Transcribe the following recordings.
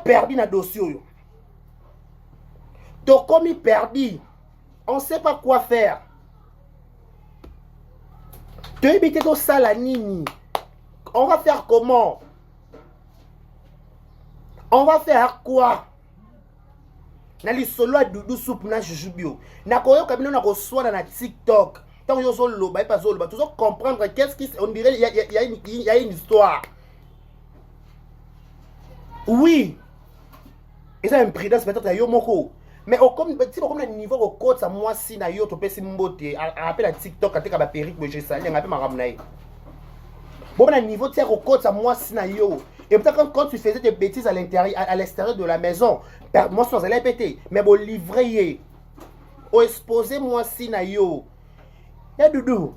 perdu dans le dossier. Tokomi perdu. On ne sait pas quoi faire. Tu éviter tout ça la nini. On va faire comment? On va faire quoi? Na li solo a Doudou soupe na jujubio. Na koyo kabino na reçoit dans TikTok. Tant yo solo lo ba pas solo ba. Tu dois comprendre qu'est-ce qui on dirait il y a une histoire. Oui. Et ça imprudence peut-être yo moko. Mais comme si comme le niveau au code ça moi si na yo to pesi mbote appelle à TikTok ateka ba perique que je sali ngape maramnaï. Bon na niveau tiers au code ça moi si na yo. Et peut-être quand tu faisais des bêtises à l'intérieur à l'extérieur de la maison, moi ça allait péter mais bon livrer ou exposer moi si na yo. Ya Doudou.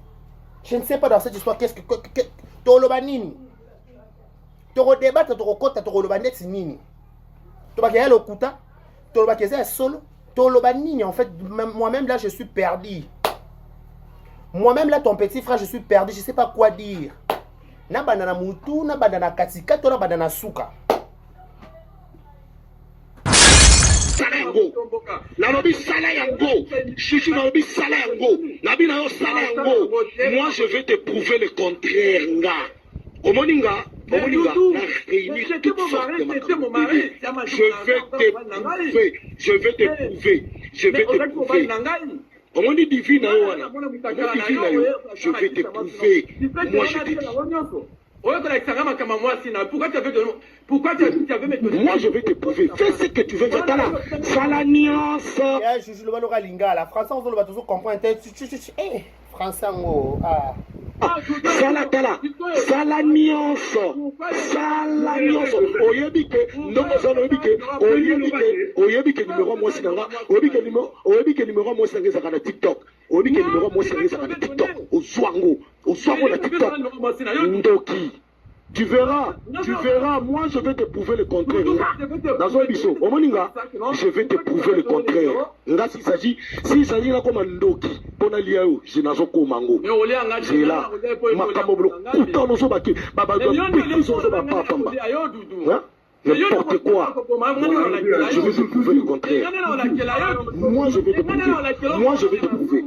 Je ne sais pas dans cette histoire qu'est-ce que toloba nini. To débattre to kota to loba net nini. To ba kaya lokuta. Toloba kese solo, toloba nini en fait moi-même là je suis perdu. Moi-même là ton petit frère je suis perdu, je sais pas quoi dire. Na bandana mutu, na bandana katika, to na bandana suka. La lobby sala yango, chuchu na lobby sala yango, la bi na yo sala yango. Moi je vais te prouver le contraire nga. Omoninga, omoninga, la réunir toute sorte de makambo. Je vais te prouver, je vais te prouver. On dit divine, je vais te prouver. Moi je te dis. Moi je vais te prouver. Fais ce que tu veux faire là. Ça la nuance. La français on veut toujours comprendre. Français ah. Sala tala, sala nuance, sala nuance. Oyebike, non ça oyebike, oyebike numéro moi sinanga, oyebike numéro moi sinanga ça na TikTok, oyebike numéro moi sinanga ça na TikTok, au swango na TikTok, ndoki. Tu verras, moi je vais te prouver le contraire. Dans un biseau, au moninga, je vais te prouver le contraire. Là, s'il s'agit là comme un ndoki, pour aller à où, je n'ai pas mango. J'ai là, ma camoblo, pourtant nous sommes battus, baba, nous sommes pas. N'importe quoi. Je vais te prouver le contraire. Moi, je vais te prouver. Moi, je vais te prouver.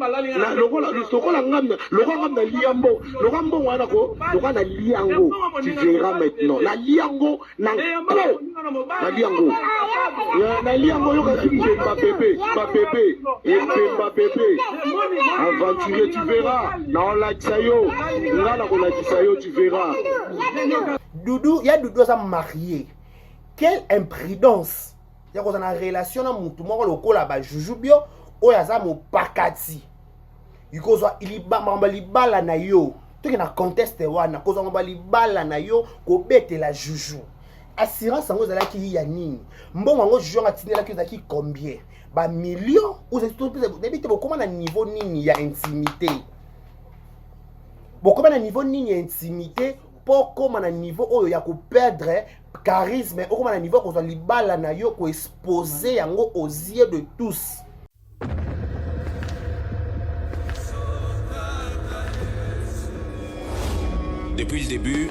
Tu verras maintenant. La liango, la liango. La liango, ma bébé. Aventurier, tu verras. Non, la tsayo. Tu verras. Doudou, il y a Doudou ça marié. Quelle imprudence! Il y a une relation avec mon tour, le là-bas, Jujubio, ou yaza mo pakati. Il libala na yo. Tu na conteste wana, koza mo libala na yo ko bete la juju. Assurance ngo zala ki ya nini? Mbongo ngo juju nga tinela ki zaki combien? Ba million ou c'est tout débite beaucoup na niveau nini ya intimité. Beaucoup na niveau nini ya intimité pour comme na niveau oyo ya ko perdre charisme au comme na niveau ko libala na yo ko exposer yango aux yeux de tous. Depuis le début,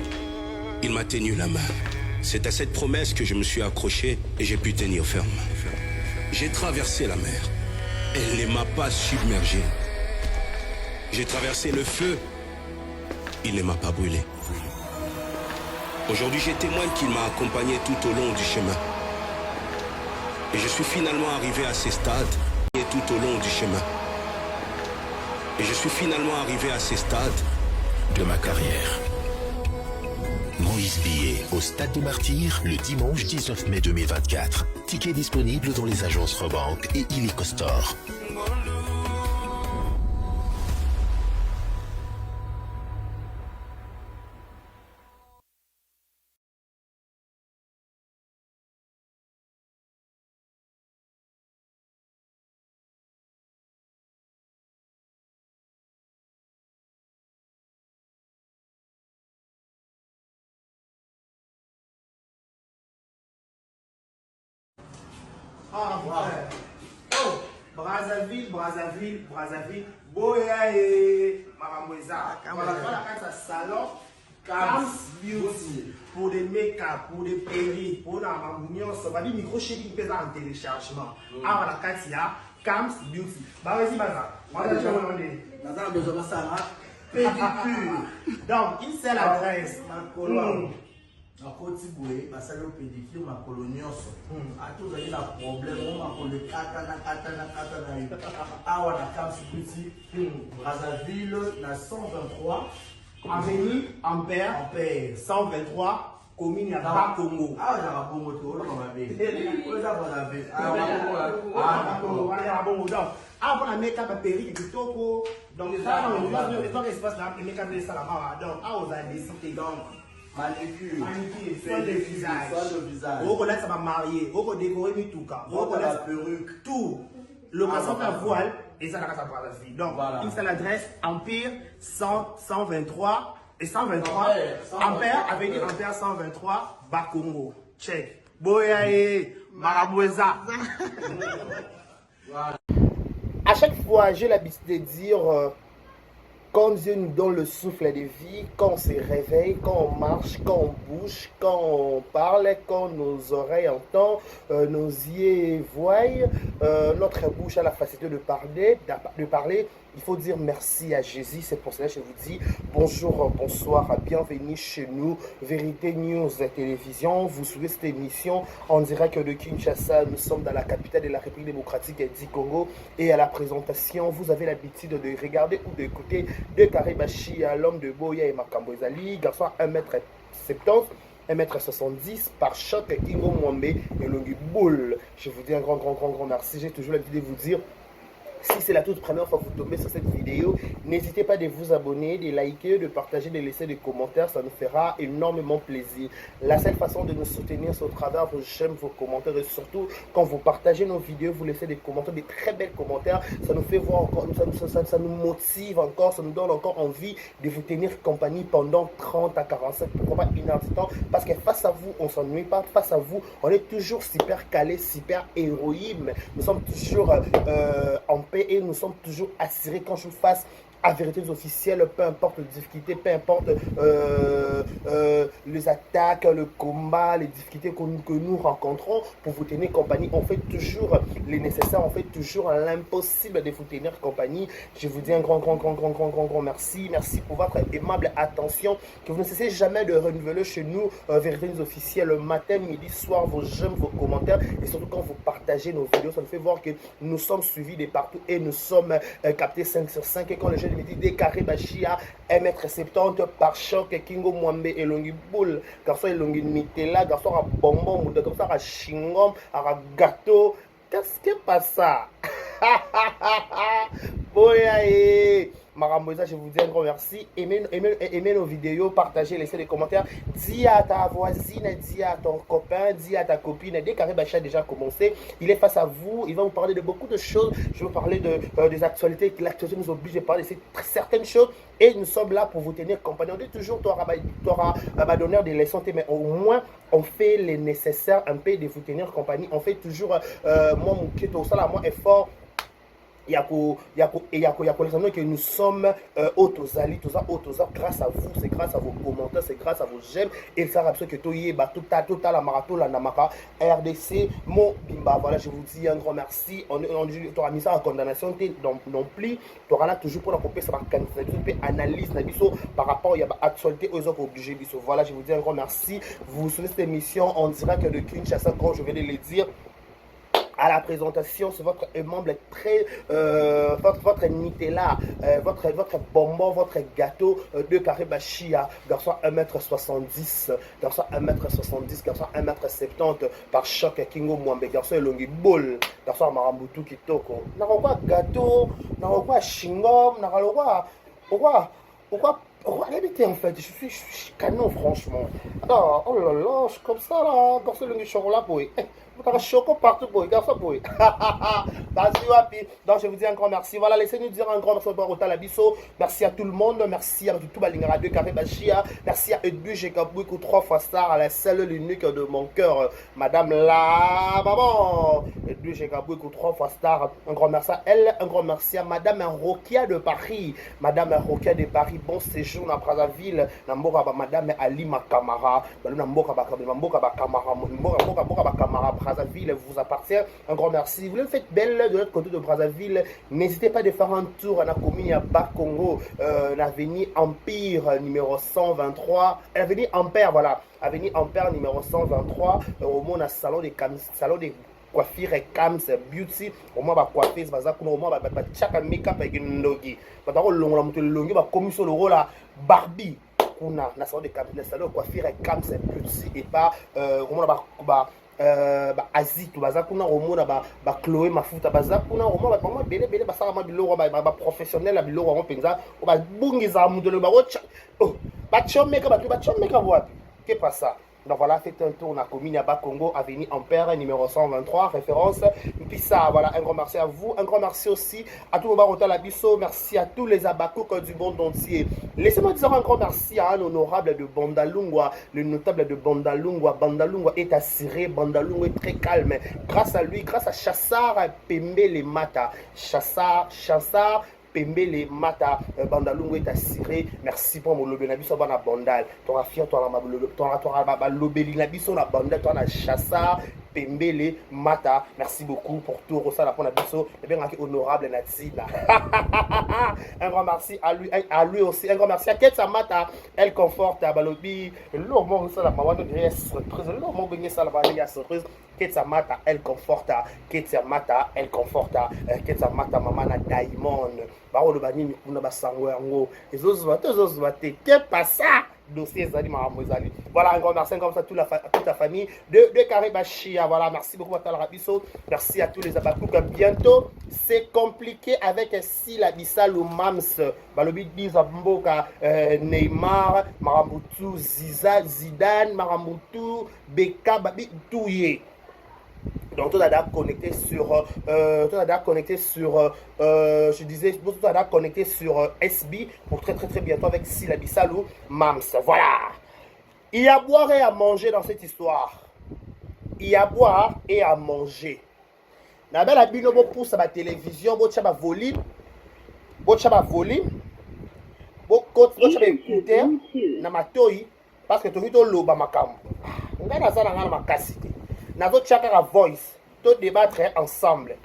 il m'a tenu la main. C'est à cette promesse que je me suis accroché et j'ai pu tenir ferme. J'ai traversé la mer. Elle ne m'a pas submergé. J'ai traversé le feu. Il ne m'a pas brûlé. Aujourd'hui, je témoigne qu'il m'a accompagné tout au long du chemin. Et je suis finalement arrivé à ces stades tout au long du chemin. Et je suis finalement arrivé à ces stades de ma carrière. Moïse Billet au Stade des Martyrs le dimanche 19 mai 2024. Ticket disponible dans les agences Rebank et Illico Store. Ah, ouais. Oh, Brazzaville, Boya et Maramoueza. Voilà, ça salon. Cams Beauty, pour des make-up, pour des perruques, pour la mamouillon, ça va dire micro chez qui pèse en téléchargement. Ah, voilà, Katia, Cams Beauty. Bah, vas-y, Baza. On va te demander. Baza, besoin de ça, Pédicure. Donc, une seule adresse. Na koti boye basali o pédicure makolo nyonso ati ozali na problème o makolo ekata na yo awa na Cams Beauty Brazzaville na 123 Avenue Ampère 123 commune ya Bakongo. awa ezaka bongo te olonga mabe oyo eza Brazzaville Ah, pour la make-up à perruque et kitoko. Donc, ça, on va dire, les espaces là, les make-up de Salamara. Donc, ah, on a décidé. Donc, manicure soin de visage. Vous connaissez, ça va marier. Vous connaissez, décorer, mais tout cas. Vous connaissez la perruque. tout. Location de voile, et ça, ça va la vie. Donc, une seule adresse, Empire 123 et 123. Ampère, avenue Ampère 123, Bakongo. Check. Boyae, Maraboueza. À chaque fois, j'ai l'habitude de dire, quand Dieu nous donne le souffle de vie, quand on se réveille, quand on marche, quand on bouge, quand on parle, quand nos oreilles entendent, nos yeux voient, notre bouche a la facilité de parler, il faut dire merci à Jésus. C'est pour cela que je vous dis bonjour, bonsoir, bienvenue chez nous, Vérité News Télévision. Vous suivez cette émission en direct de Kinshasa. Nous sommes dans la capitale de la République démocratique du Congo. Et à la présentation, vous avez l'habitude de regarder ou d'écouter de Karibashi à l'homme de Boya et Makambo Ezali, garçon 1m70. 1m70 par choc Kingo Mwambe et Longi Boule. Je vous dis un grand merci. J'ai toujours l'habitude de vous dire, si c'est la toute première fois que vous tombez sur cette vidéo, n'hésitez pas de vous abonner, de liker, de partager, de laisser des commentaires, ça nous fera énormément plaisir. La seule façon de nous soutenir, c'est au travers vos j'aime, vos commentaires et surtout quand vous partagez nos vidéos, vous laissez des commentaires, des très belles commentaires, ça nous fait voir encore, ça nous motive encore, ça nous donne encore envie de vous tenir compagnie pendant 30 à 45, pourquoi pas 1 heure du temps, parce que face à vous, on ne s'ennuie pas, face à vous, on est toujours super calé, super héroïne, nous sommes toujours en paix et nous sommes toujours assurés quand je fasse à vérité officielle, peu importe les difficultés, peu importe les attaques, le combat, les difficultés que nous rencontrons, pour vous tenir compagnie, on fait toujours les nécessaires, on fait toujours l'impossible de vous tenir compagnie. Je vous dis un grand merci. Merci pour votre aimable attention, que vous ne cessez jamais de renouveler chez nous, Vérité officielle, le matin, midi, soir, vos j'aime, vos commentaires, et surtout quand vous partagez nos vidéos, ça nous fait voir que nous sommes suivis de partout et nous sommes captés 5 sur 5, et quand les jeunes me disent des carrés bachia 1m70 par choc Kingo Mwambe et Longi Boule, garçon et Longi Mitela, garçon à bonbon, garçon à chingom, à gâteau, qu'est-ce que pas ça? Boyae Maramboisa, je vous dis un grand merci. Aimez nos vidéos, partagez, laissez des commentaires. Dis à ta voisine, dis à ton copain, dis à ta copine. Dès qu'Arribacha a déjà commencé, il est face à vous. Il va vous parler de beaucoup de choses. Je vais vous parler des actualités. L'actualité nous oblige de parler de certaines choses. Et nous sommes là pour vous tenir compagnie. On dit toujours, tu auras abandonné des leçons, mais au moins, on fait les nécessaires un peu de vous tenir compagnie. On fait toujours, moi, mon qui est au salaire, moi, effort. Il y a que nous sommes autosali, tout ça, grâce à vous, c'est grâce à vos commentaires, c'est grâce à vos j'aime, et ça rappelle que tout la marathon, la namaka, RDC, mon bimba. Voilà, je vous dis un grand merci. On aura mis ça en condamnation, non plus, tu auras là toujours pour la couper, ça va analyse par rapport à l'actualité aux autres obligés. Voilà, je vous dis un grand merci. Vous suivez cette émission en direct de Kinshasa, comme je vais le dire. À la présentation, c'est votre aimable, très, votre Nutella, votre bonbon, votre gâteau de Karibachia, garçon 1m70, garçon 1m70, garçon 1m70 par choc Kingo Mwambe, garçon Longi Boule, garçon Marambutu Kitoko. N'a pas gâteau, n'a pas chingom, n'a pas pourquoi en fait, je suis canon franchement. Alors, oh là là, je suis comme ça là, garçon le chocolat pour un choco partout pour garçon pour donc je vous dis un grand merci. Voilà, laissez-nous dire un grand merci au Talabiso. Merci à tout le monde, merci à tout Balingara 2 Carré Bachia, merci à Edwige Kabouikou 3 fois star, à la seule l'unique de mon cœur, Madame la maman. Edwige Kabouikou 3 fois star, un grand merci à elle, un grand merci à Madame Rokia de Paris, Madame Rokia de Paris, bon séjour. toujours na Brazzaville na mboka ba madame Ali Makamara na mboka ba Kamara mboka ba Kamara Brazzaville vous appartient. Un grand merci. Si vous le faites belle de l'autre côté de Brazzaville, n'hésitez pas de faire un tour à la commune à Bakongo, l'avenue Empire numéro 123, l'avenue Ampère, voilà, avenue Ampère numéro 123, au moins à salon de coiffure et Kams Beauty, au moins ba coiffeuse baza kuna au moins ba chaka make-up avec ndogi. Ba ta ko longola mutu longi ba commission le rôle la Barbie. Kuna na salon de coiffure et Kams Beauty et pas au moins ba Azitu baza kuna romona ba Chloé mafuta baza kuna romona ba bele basala ma biloko ba professionnel la biloko ngo penza o ba bungiza mudelo ba ba chomeka wapi que pas ça. Donc voilà, faites un tour dans la commune à Bakongo, avenue Ampère, numéro 123, référence. Et puis ça, voilà, un grand merci à vous. Un grand merci aussi à tous vos Labisso. Merci à tous les Abakouk du monde entier. Laissez-moi dire un grand merci à un honorable de Bandalungwa, le notable de Bandalungwa. Bandalungwa est assuré, Bandalungwa est très calme. Grâce à lui, grâce à Chassar Pembele Mata. Chassar Pembele Mata, Bandalungu est assuré. Merci pour mon lobby nabiso bana bandal. Ton affaire ton lobby nabiso na bandal ton Chassa Pembele Mata. Merci beaucoup pour tout ça la pour nabiso. Et bien honorable Natsina. Un grand merci à lui aussi. Un grand merci à Ketsa Mata. Elle conforte à Balobi. L'homme ça la maman de surprise. L'homme gagné ça la maman surprise. Ketsa Mata, elle conforte. Ketsa Mata, elle conforte. Ketsa Mata, maman na Diamond. Baro le bani kuna basangwe ngo. Ezozo bate. Qu'est pas ça? Dossier Zali Maramozali. Voilà, un grand merci comme ça toute la famille de Karibachia. Voilà, merci beaucoup à Talrabiso. Merci à tous les Abakouk. Bientôt, c'est compliqué avec Sila Bissal ou Mams. Balobi Bizamboka, Neymar, Maramoutou, Ziza, Zidane, Maramoutou, Beka, Babi, Touye. Donc tout a connecté sur je disais tout a connecté sur SB pour très bientôt avec Sila Bissalou Mams. Voilà. Il y a à boire et à manger dans cette histoire. Il y a à boire et à manger. Na belle abino bo pousse à la télévision, bo tchaba volume, bo tchaba écouter na matoi parce que tout loba makam. Ngana za na makasite. Nazo chaka la voice, tout débattre ensemble.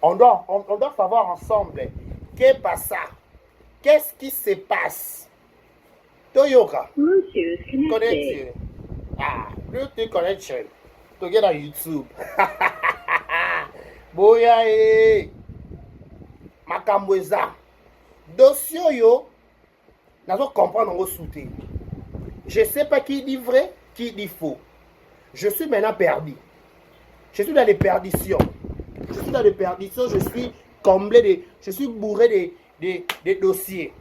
On doit savoir ensemble qu'est pas ça. Qu'est-ce qui se passe? Toyoka. Connection. Bluetooth connection. Together YouTube. Boya Makambweza. Dossier yo. Nazo comprendre ngo souté. Je sais pas qui dit vrai, qui dit faux. Je suis maintenant perdu. Je suis dans les perditions. Je suis comblé je suis bourré de dossiers.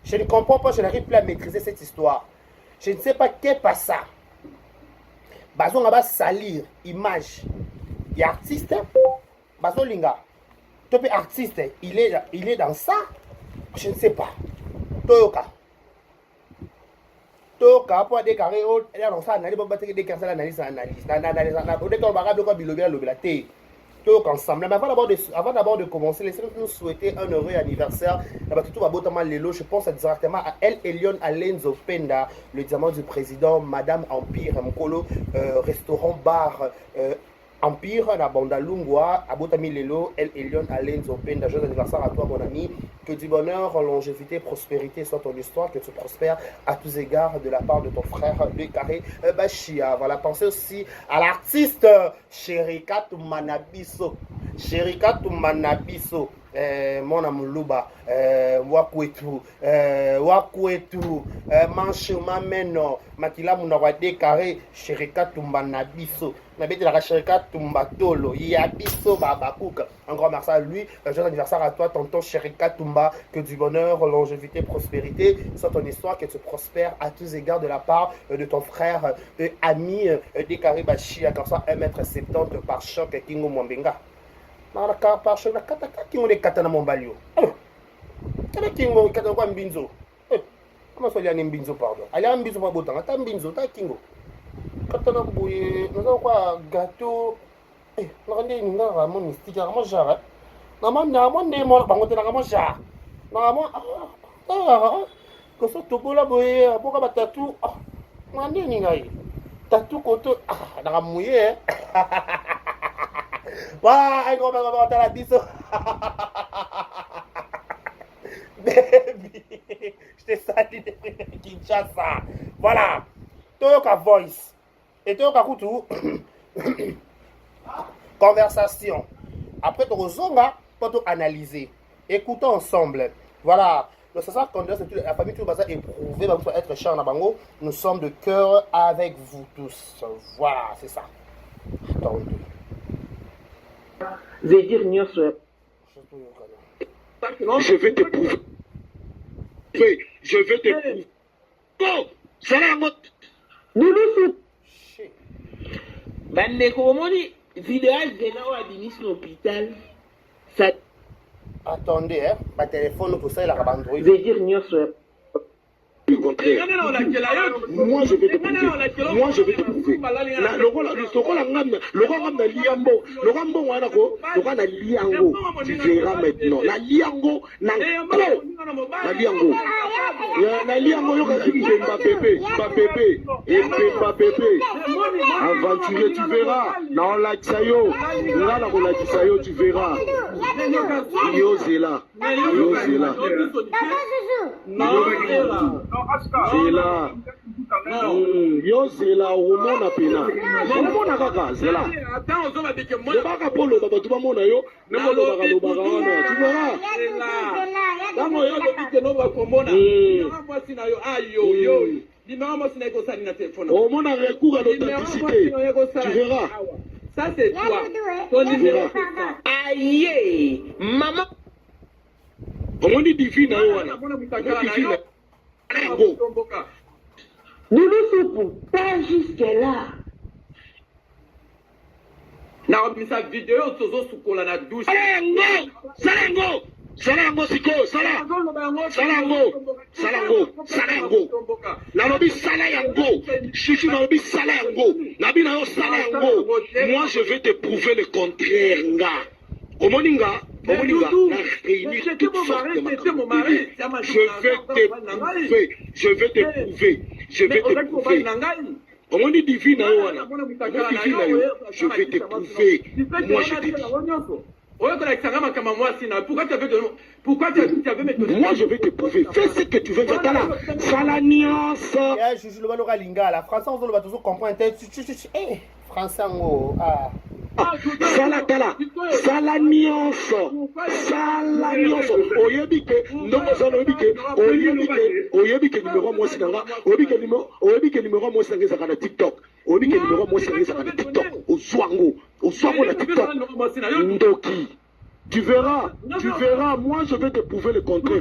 Je ne comprends pas, je n'arrive plus à maîtriser cette histoire. Je ne sais pas qu'est pas ça. Bazon va salir image. Il y a artiste. Bazon Linga. Top artiste, il est dans ça. Je ne sais pas. Toyoka. Toka pour déclarer on ça analyse pas déclarer ça analyse au décor barabe quoi bilobia lobilate Toka ensemble mais avant d'abord de commencer laissez-nous souhaiter un heureux anniversaire d'abord tout va botalement lelo je pense directement à El Elion Alenzo Penda le diamant du président Madame Empire Mkolo restaurant bar Empire na Bandalungwa, Abotami Lelo, El Elion Alenzo Penda, joyeux anniversaire à toi mon ami, que du bonheur, longévité, prospérité soit ton histoire, que tu prospères à tous égards de la part de ton frère de Carré Bachia. Voilà, pensez aussi à l'artiste Sherika Toumanabiso, mon amuluba, Wakwetu, Manche Mameno, Makila Munawade Carré, Sherika Toumanabiso. La Sherika Tumbatolo, Yabiso Babakouk. Un grand merci à lui. Joyeux anniversaire à toi, tonton Sherika Tumba. Que du bonheur, longévité, prospérité soit ton histoire, que tu prospères à tous égards de la part de ton frère, ami Dekari Bachia, comme ça 1m70 par choc, Kingo Mwambenga. Par choc, la kataka Kingo de Katana Mombalio. Kana Kingo, Katana Mbinzo. Comment ça, il y a un Mbinzo, pardon. Il y a un Mbinzo, pas botan. Attends, Mbinzo, t'as Kingo. Katana Bouye, nous avons quoi gâteau. Regardez, nous avons un mystique, nous avons un jar. Nous avons un jar. Nous avons koso tokola boye apoka batatu mandini ngai tatu koto naka mouillé wa ay ko ba tala biso baby je te salue de Kinshasa voilà toyoka voice et toyoka kutu conversation après tozonga pour analyser écoutons ensemble voilà. Donc c'est ça quand la famille tout ça éprouvé va être cher na bango. Nous sommes de cœur avec vous tous. Voilà, c'est ça. Attendez. Je vais dire Nyoswe. Je vais te prouver. Je vais te prouver. Bon, ça la motte. Nulusu. Bande komoni vidéo zena wa dinis l'hôpital. Ça attendez, hein, ma téléphone pour ça il a Android. Je vais dire Nyoswe. Le contraire. Moi je vais te prouver. Moi je vais te prouver. Le roi na liambo. Le roi wana ko, le roi na liango. Tu verras maintenant. La liango na ko. La liango. Na liango yo ka Mbemba bébé, bébé. Et Mbemba bébé. Aventuré tu verras. Na on la tsayo. Ngala ko la tsayo tu verras. Yo zela. Yo zela. Zela. Yo zela omona pena. Omona kaka zela. Baka polo baba tuba mona yo, nemo lo baka wana. Tu verras. Kamo yo bike no ba komona. Ngamba sina yo ayo yo. Dimama sina ko sani na téléphone. Omona recours à l'authenticité. Tu verras. Ça c'est toi. Ton numéro. Aïe, maman. Comment dit divine wana? Nous ne sommes pas jusque là. Na sa vidéo tozo sukola na douche. Salango, salango siko, salango. Na lobi sala yango. Chichi na lobi sala yango. Nabi na yo sala yango. Moi je vais te prouver le contraire nga. Omoninga, na réunir toutes sortes de macabre. Je vais te prouver. Comment dit divine wana? Je vais te prouver. Moi je te dis. Pourquoi tu avais mis moi je vais te prouver. Fais ce que tu veux. Salaniance. Je le vois lingala. La français on va toujours comprendre. Français salaniance. Oyebike ndongo sana oyebike numéro moi sinanga. Oyebike numéro moi sinanga zakana TikTok. Oyebike numéro moi sinanga zakana TikTok. Oswango na TikTok. Ndoki. Tu verras, moi je vais te prouver le contraire.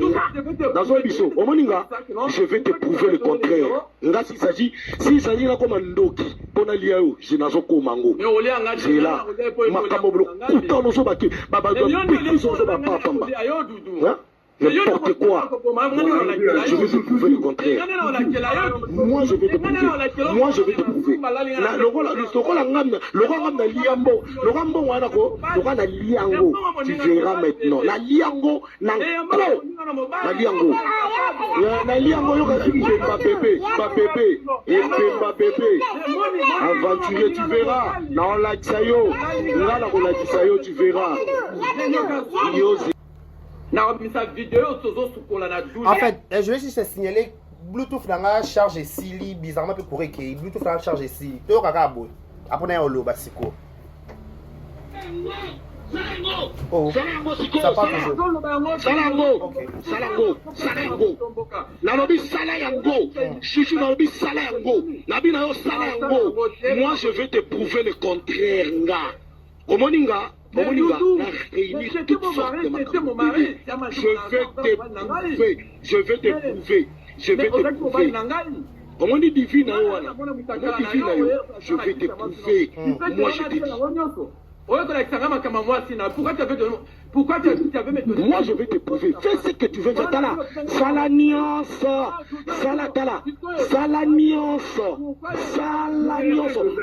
Dans un biseau, je vais te prouver le contraire. Là, s'il s'agit là comme un ndoki, pour aller à où, je n'ai pas mango. C'est là, ma camoblo, pourtant nous sommes battus, n'importe quoi. Je vais te prouver le contraire. Moi je vais te prouver. Le roi na liambo. Le roi wana ko, le roi na liango. Tu verras maintenant. La liango na ko. La liango. Na liango yo ka Mbemba bébé. Et Mbemba bébé. Aventuré tu verras. Na on la tsayo. Ngala ko la tsayo tu verras. En fait, je vais juste signaler Bluetooth dans charge ici, bizarrement peu correct. Bluetooth dans charge ici. Toi kaka boy. Après on lo basiko. Oh, ça part toujours. Salango. Na lobi sala yango. Chichi na lobi sala yango. Nabi na yo sala yango. Moi je vais te prouver le contraire nga. Omoninga. Na réunir toutes sortes de macabre. Je vais te prouver. Comment dit divine wana? Je vais te prouver. Moi je te dis. Moi je vais te prouver. Fais ce que tu veux. Salaniance.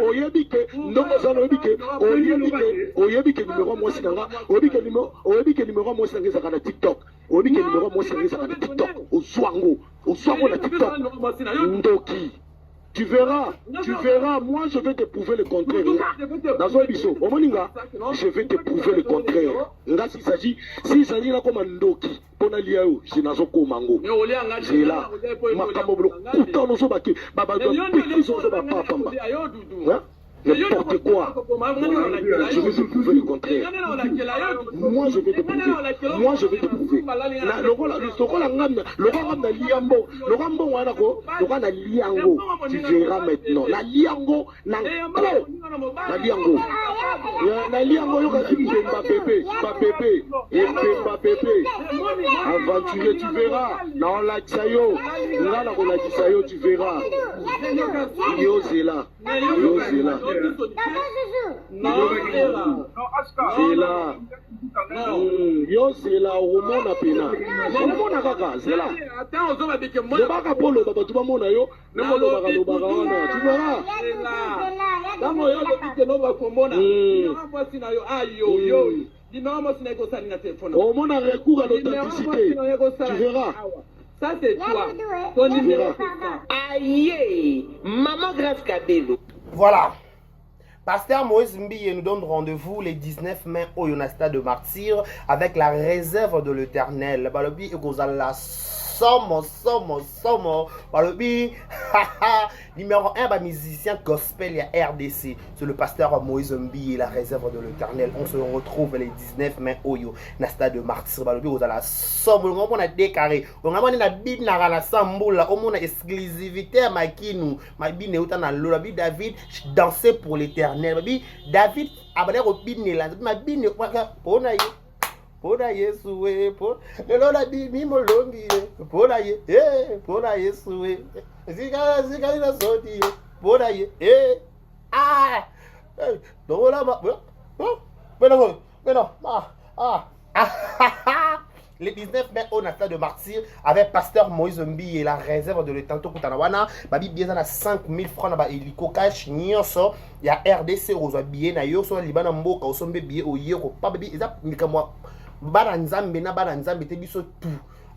Oyebike ndongo sana oyebike numéro moi sinanga. Oyebike numéro moi sinanga zakana TikTok. oyebi ke numéro moi c'est ça na TikTok ozwango na TikTok ndoki. Tu verras, moi je vais te prouver le contraire. Dans un biseau, je vais te prouver le contraire. Là, s'il s'agit là comme un ndoki, pour aller là, c'est dans un mango. C'est là, ma camoblo, pourtant nous sommes battus, baba doit péter son papa. N'importe quoi. Je vais te prouver le contraire. Moi, je vais te prouver. Tu verras maintenant. La liango, la liango. La liango, aventuré, tu verras. Non, la tsayo. Tu verras. Yo, c'est là. Yo c'est là au monde apena. Comment na kaka c'est là. Le baka polo baba tu mona yo, na lo baka wana. Tu verras. Kama yo le no ba komona. Ngamba sina yo ayo yo. Dinamo sina ko sali na téléphone. Au monde a recours à l'authenticité. Tu verras. Ça c'est toi. Ton numéro. Aïe, maman grave Kabelo. Voilà. Pasteur Moïse Mbiye nous donne rendez-vous les 19 mai au Stade de Martyr avec la réserve de l'Éternel. Balobi et Gozala somme. Balobi numéro 1 bah, musicien gospel il y a RDC. C'est le pasteur Moïse Mbiye la réserve de l'Éternel. On se retrouve les 19 mai au Stade de Martyr. Balobi Gozala somme. On a décarré. On a mis la Bible na la samboula. On a exclusivité à Makinu. Ma Bible est autant dans l'eau. David dansait pour l'Éternel. David abonné au Bible. Ma Bible on a Pona Yesue, Pona Mimolongi, Pona Ye, Pona Yesue, Zika la Soti, Pona Ye, non, là, le 19 mai, on a fait de martyr avec pasteur Moïse Mbiye et la réserve de l'Étanto Koutanawana. Babi bien à 5000 francs na ba hélico cash nyonso. Il y a RDC aux billets na yo so libana mboka au sombe billet au yero pas babi eza mikamwa bana nzambe na bana nzambe te biso tout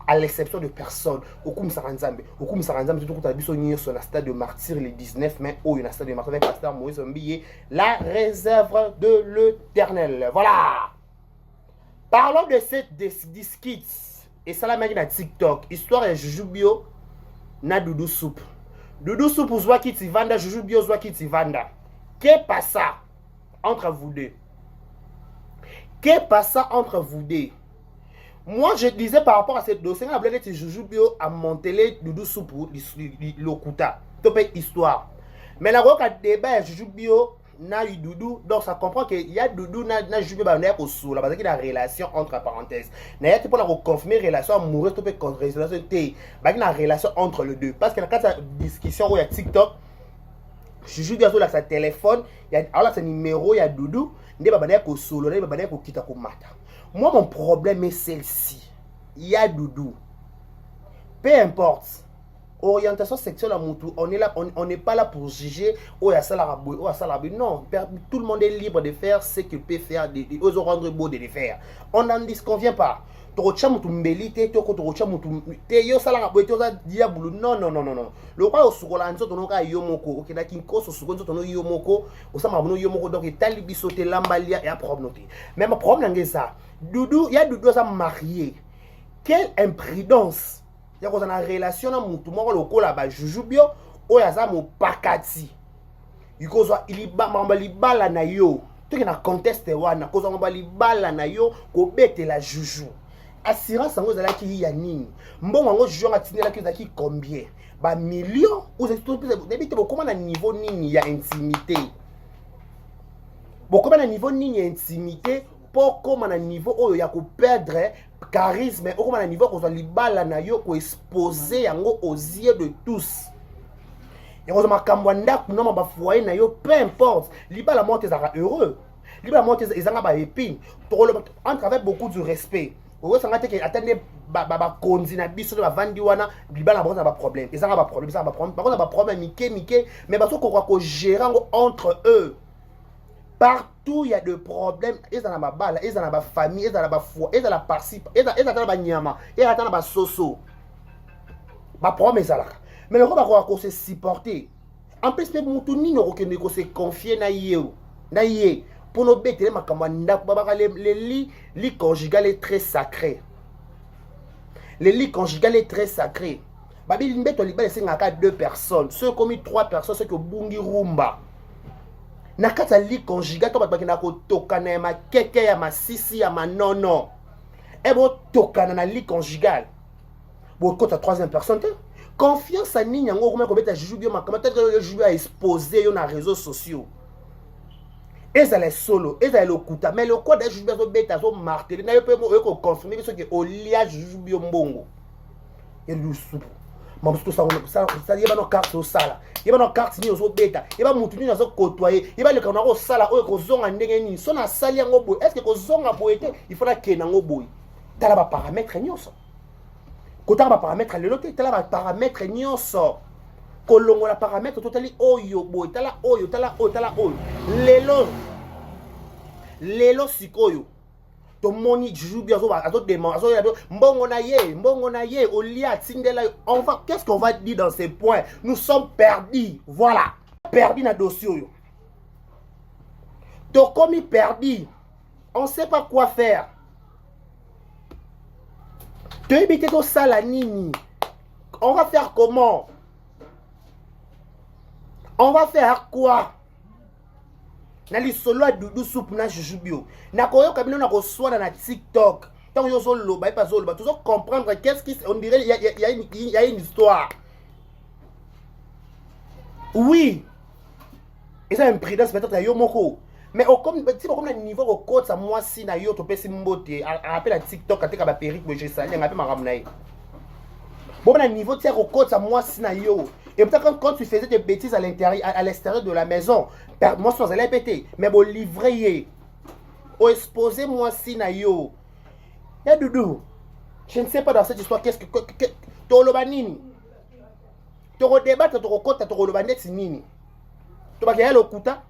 à l'exception de personne. Okum Saranzambe tout kutana biso nyonso na stade de martyr le 19 mai au na stade de martyr avec pasteur Moïse Mbiye la réserve de l'Éternel. Voilà. Parlons de cette disquite et ça la mec na TikTok. Histoire de Jujubio na Doudou Soup. Doudou Soup ou qui ti vanda, Jujubio qui ti vanda. Qu'est passa entre vous deux? Qu'est passa entre vous deux? Moi je disais par rapport à cette dossier, la blague de Jujubio a monté Doudou Soup l'Okuta. Topé histoire. Mais la roca débat Jujubio na Doudou, donc ça comprend qu'il y a Doudou na Jujubio ba na ko sous la parce qu'il y a une relation entre parenthèses. Na y a pour la confirmer relation amoureuse topé contre relation té. Ba une relation entre les deux parce que quand sa discussion où il y a TikTok Jujubio a sa téléphone, il y a alors sa numéro, il y a Doudou, ndé ba na ko solo, ndé ba na ko kita ko mata. Moi mon problème est celle-ci. Il y a Doudou. Peu importe. Orientation sexuelle à Moutou, on n'est pas là pour juger oh ya salaraboui, oh ya salaraboui. Non, tout le monde est libre de faire ce qu'il peut faire, aux rendre beau de le faire. On n'en disconvient pas. Torocha Moutou mbelite, torocha Moutou te yo salaraboui, te osa diabulu. Non. Le roi au Soukola, nous sommes à Yomoko, ok, na Kinko, au Soukola, nous sommes à Yomoko, au Samabuno Yomoko, donc il talibi sauté l'ambalia et à problème noté. Mais ma problème c'est ça. Doudou, il y a Doudou à marié. Quelle imprudence! Il y a une relation avec tout le monde là-bas. Jujubio, ou il y a un pakati. Il y a un bala na yo. Tout est dans le contexte. Il y a un bala na yo. Ko bete la juju. Assurance en gros, il y a nini. Bon, en gros, juju, on a tenu combien? Bah, millions. Vous êtes tout comment à niveau nini il y a intimité. Bon, comment à niveau nini il y a intimité. Pour comment à niveau où il y a qu'on perdre charisme, ou comment à niveau qu'on soit libala na yo qu'on exposer aux yeux de tous. Et on a kamwanda non ma foyer na yo peu importe. Libala monte ezara heureux. Libala monte ezanga ba épine. Entre avec beaucoup de respect. Ou ça ngate que attendez ba konzi na biso ba vandi wana libala bon ça ba problème. Ezanga ba problème, ça ba problème. Par contre ba problème mike mais ba so ko gérer entre eux. Partout il y a des problèmes. Ils ont ma balle, ils ont ma famille, ils ont ma foi, ils ont la participe, ils ont ma nyama, ils ont ma soso. Ma promesse là. Mais le roi va se supporter. En plus, même Moutouni n'a aucun négo se confier na yé. Pour nos bêtes, les lits conjugal est très sacré. Les lits conjugal est très sacré. Babi l'imbeto liba laissé ngaka 2 personnes. Ceux qui ont mis 3 personnes, ceux qui ont bungi rumba. Nakata lit conjugal, toi baki nako tokana ma keke ya ma sisi ya ma nono. Et bon tokana na lit conjugal. Bon quand ta 3e personne, confiance à Nini yango comment commettre juju bio ma comment peut-être le juju a exposé yo na réseaux sociaux. Eza les solo, eza le kuta, mais le quoi de juju bio beta zo marteler na yo peut mo ko confirmer ce que au lia juju bio mbongo. Et le soupe. Mam tout ça yeba no carte au sala. Yeba no carte ni ozo beta. Yeba mutu ni ozo côtoyer. Yeba le kana ko sala o ko zonga ndenge ni. So na sali yango boy. Est-ce que ko zonga boyete, il faudra que nango boy. Tala ba paramètre nyonso. Kota ba paramètre le loté, tala ba paramètre nyonso. Kolongo la paramètre totali oyo boy. Tala oyo, tala oyo, tala oyo. Lelo sikoyo. To moni joue bien azo demain azo mbongo na ye olia tindela on va qu'est-ce qu'on va dire dans ces points nous sommes perdus voilà perdus na dossier yo to komi perdu on sait pas quoi faire to éviter to sala nini on va faire comment on va faire quoi na lisolo ya dudu soupe na jujubio na koyo kabino na koswana na TikTok tant yo zo loba et pas zo loba tu zo comprendre qu'est-ce qui on dirait il y a une histoire oui et ça imprudence peut-être yo moko mais au comme si comme le niveau au code ça moi si na yo to pesi mbote appelle à TikTok ateka ba perique bo je sali ngape maramnaï bon na niveau tiers au code ça moi si na yo. Et peut-être quand tu faisais des bêtises à l'intérieur, à l'extérieur de la maison, moi sans aller péter, mais bon livrer, ou exposer moi si na yo. Ya doudou, je ne sais pas dans cette histoire qu'est-ce que toloba nini. Toro débat, toro kota, toro loba net nini. Toba kaya lo kuta,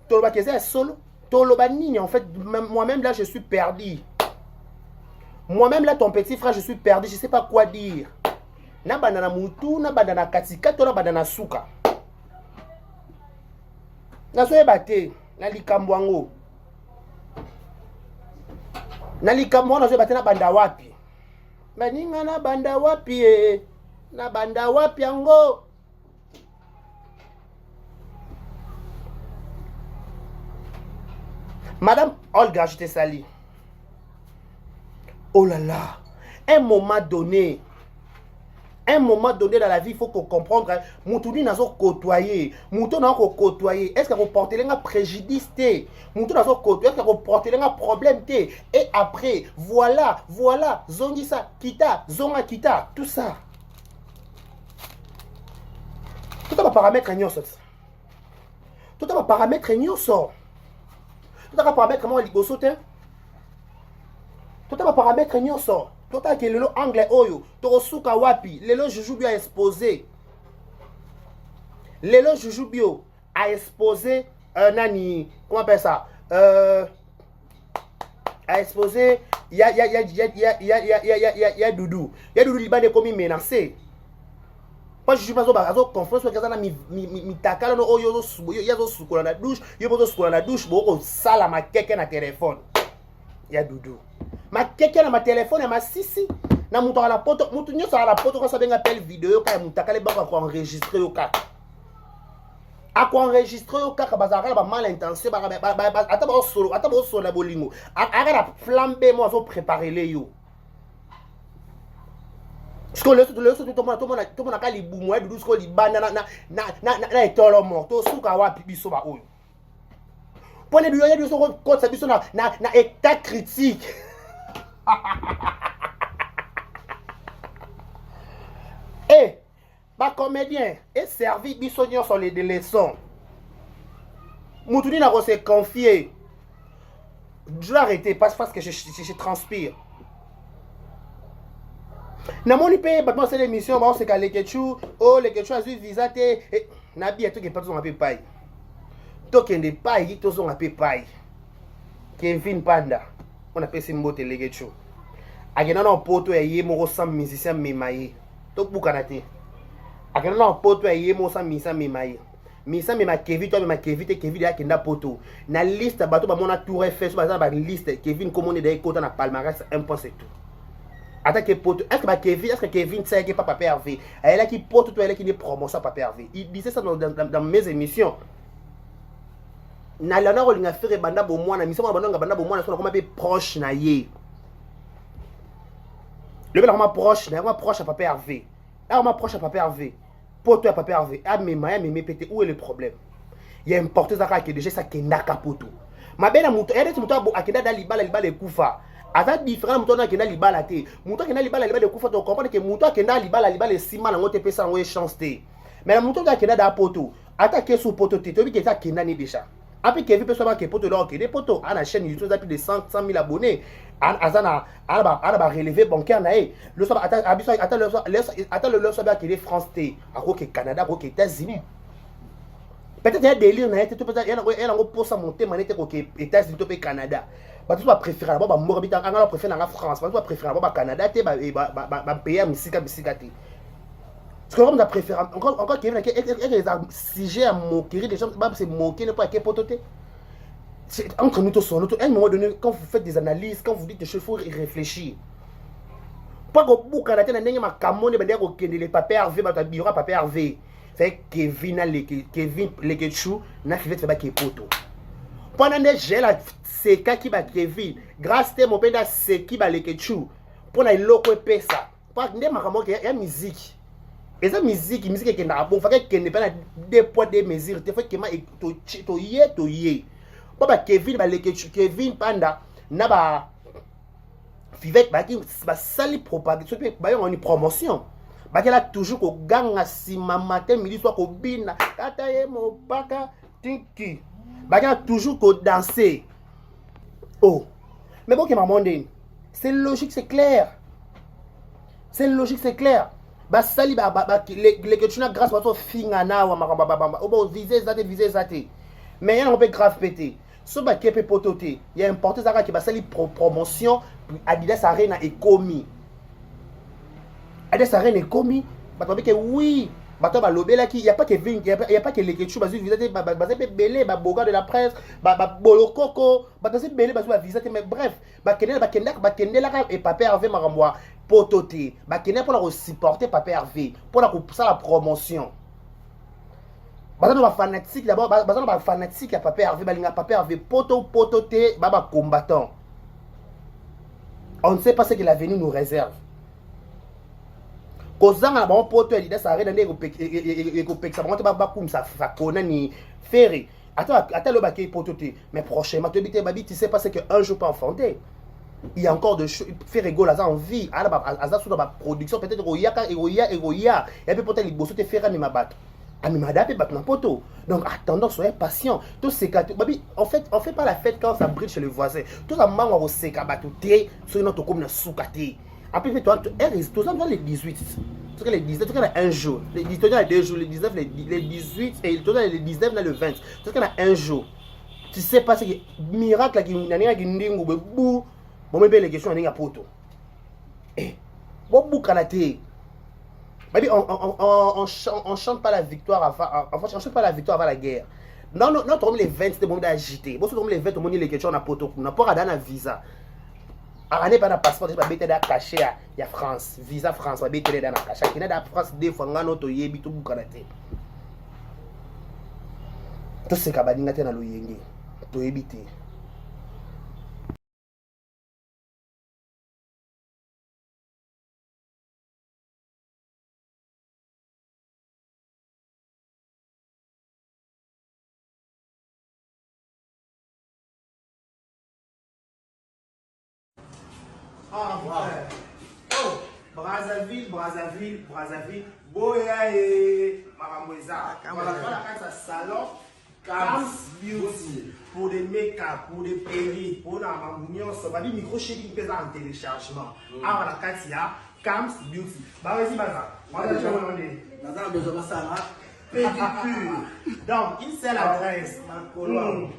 toloba kaya solo, toloba nini. En fait, moi-même là je suis perdu. Moi-même là ton petit frère je suis perdu, je ne sais pas quoi dire. Na bandana mutu, na bandana katika, to na bandana suka. Na soye bate, na likambo yango. Na likambo na soye bate na banda wapi. Baninga na banda wapi na banda wapi yango. Madame Olga, je te salue. Oh là là, un moment donné dans la vie, il faut qu'on comprenne que Moutouni n'a pas côtoyé. Moutouni n'a pas côtoyé. Est-ce qu'on porte un préjudice? Moutouni n'a pas côtoyé. Est-ce qu'on porte un problème? Et après, voilà, Zongisa, Kita, Zonga Kita, tout ça. Tout ça va paramètre nyonso. Tout ça va paramètre nyonso. Tout ça va paramètre comment il saute. Tout ça va paramètre nyonso. Tota ke lelo anglais oyo tokosuka wapi lelo jujubio a exposé nani comment on appelle ça a exposé ya Doudou libane komi menacé pas juju pas zo confiance que ça na mi takala no oyo zo sukola na douche yo bozo sukola na douche boko sala ma keke na téléphone ya Doudou ma keke na ma téléphone ma sisi na muto ala poto mutu nyoso ala poto ko sabenga appel vidéo ka mutaka le bako ko enregistrer yo ka a ko enregistrer yo ka bazaka ba mal intention ba ata ba solo la bolingo aga la flamber moi zo préparer le yo parce que le tout monde ka li bumu Doudou sko li banda na etolo mo to suka wapi biso ba oyo pone biyo ya biso ko sa biso na état critique. Et bah comédien et servi bisognon sur les leçons. Moutouni n'a pas se confier. Je dois arrêter parce que je transpire. Na moni paye battement c'est l'émission bah on se calé ketchou oh les ketchou a vu visa té et na bien tout qui pas on a paye. tokende pai tozonga pe pai Kevin Panda on appelle Simbote Legecho akenda na poto ya ye moko sans musicien memaye to bukana te akenda na poto ya ye moko sans musicien memaye misa mema Kevin to mema Kevin te Kevin ya kenda poto na liste bato ba mona tour Eiffel so ba liste Kevin commande de kota na palmarès un point c'est tout attaque poto est-ce que Kevin sait que papa Hervé elle a qui poto to elle qui ne promotion papa Hervé il disait ça dans mes émissions na lana rolinga faire banda bo mwana mission banda bo mwana so comme peu proche na ye le bel proche à papa Hervé proche à papa Hervé poto à papa Hervé mais pété où est le problème il y a importé ça que déjà ça kendaka poto ma belle muto elle est muto akenda dalibala ekufa ata différent muto na kenda libala te muto kenda libala ekufa to comprendre que muto akenda libala sima na ngote pesa ngo chance te mais la muto akenda da poto attaquer sous poto te to bi que ça kenda ni déjà après Kevin peut savoir que poto donc des poto à la chaîne YouTube a plus de 100 000 abonnés azana ba relevé bancaire nae le so attends le so ba que France T à quoi que Canada quoi que États-Unis peut-être il y a délire nae tout peut-être il y a pour ça monter manette quoi que États-Unis to Canada ba tout ba préférer ba mort habiter en préférer la France ba tout préférer ba Canada te ba pays misika te parce que comme ça préfère encore Kevin les sujet à moquerie des gens c'est moquer ne pas que pototer c'est entre nous tous à un moment donné quand vous faites des analyses quand vous dites des choses il faut y réfléchir pas que beaucoup à la tête n'engagez ma camone ben dire que les papiers Hervé ba biro papier Hervé c'est Kevin les Ketchou n'a fait faire que poto pendant des gel c'est qui ba Kevin grâce à mon penda c'est qui ba les Ketchou pour na loko pesa pas ndé makamo que ya musique et ça musique qui n'a bon fait que n'est pas des poids des mesures te fait que ma to yé papa Kevin ba Kevin Panda na ba Vivek ba ki ba sali propagation ba yon ni promotion ba kela toujours ko ganga sima matin midi soir ko bina kata ye mo baka tinki ba kela toujours ko danser oh mais bon que ma monde c'est logique c'est clair ba sali ba les que tu n'as grâce à toi finga na wa makamba bon viser zate mais il y a un peu grave pété so ba kepe pototé il y a importé ça qui ba sali promotion Adidas Arena est commis ba to que oui ba to ba lobela qui il y a pas que Ving il y a pas que les Ketchou ba visiter ba belé ba boga de la presse ba bolokoko ba to belé ba visiter mais bref ba kende la et papa Hervé maramboa pototé ba kende pour la supporter papa Hervé pour la promotion bazana ba fanatique d'abord bazana ba fanatique ya papa Hervé balinga papa Hervé pototé ba combattant on ne sait pas ce que l'avenir nous réserve kozanga ba poto ya Adidas Arena ndeko peksa ba kumsa fa kona ni ferry attends le baké pototé mais prochainement tu sais pas ce que un jour peut enfanter il y a encore de faire rigolo à en vie à la sur la production peut-être Egoya et puis peut-être les bosses te faire animer battre animadape battre na poto donc attendons soyez patient tout c'est babi on fait pas la fête quand ça brille chez le voisin tout ça mango au seka battu té sur notre comme na soukate après toi tout ça les 18 parce que les 19 tu as un jour les 18 les 2 jours les 19 les 18 et les 19 là le 20 parce qu'il y a un jour tu sais pas ce que miracle qui nani qui ndingu bebu bon mais les questions n'inga poto eh bon boukalate mais on chante pas la victoire avant on chante pas la victoire avant la guerre non comme les 20 c'était bon d'agiter bon comme les 20 on dit les questions na poto na pas dans visa arane pas na passeport pas bête da caché ya France visa France pas bête dans na caché qui na da France deux fois ngano to yebi to boukalate to se kabaninga tena loyenge to yebite. Ah ouais. Oh, Brazzaville. Boya et Maramoueza. On va faire la carte à salon. Camps Beauty. Pour des make-up, pour des perruques, pour la mamouignon, ça va dire micro chez qui pèse en téléchargement. Ah, la carte, il y a Camps Beauty. Bah, vas-y, Baza. On va dire, on va dire. Dans un besoin de ça, Pédicure. Donc, une seule adresse. Makolo.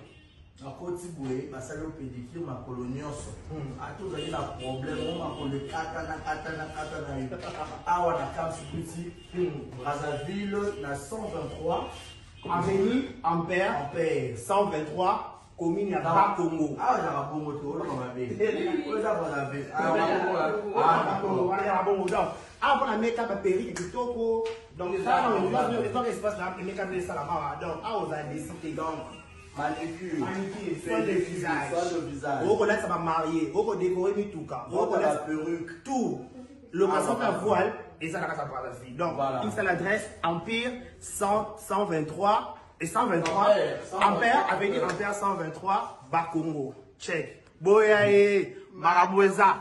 Nakoti boye, basali au pédicure, makolo nyonso. Atozali na problème, on makolo katana. Awa na Camp Sibiti, Brazzaville, na 123. Avenue Ampère 123, commune à Bakongo. Ah, il y a un bon moto, là, on va bien. Ah, on a mis un péri qui est toko. Donc, ça, on a un espace là, on a mis un salamara. Donc, ah, on a décidé donc. Manicure, soin de visage. On connaît ça va marier, on connaît décorer mi tout cas. On connaît la perruque, tout. Le maçon à voile et ça la casse à Brazzaville. Donc, une seule adresse, Empire 123 et 123. Ampère, avenue Ampère 123, Bakongo. Check. Boyaye, Maraboueza.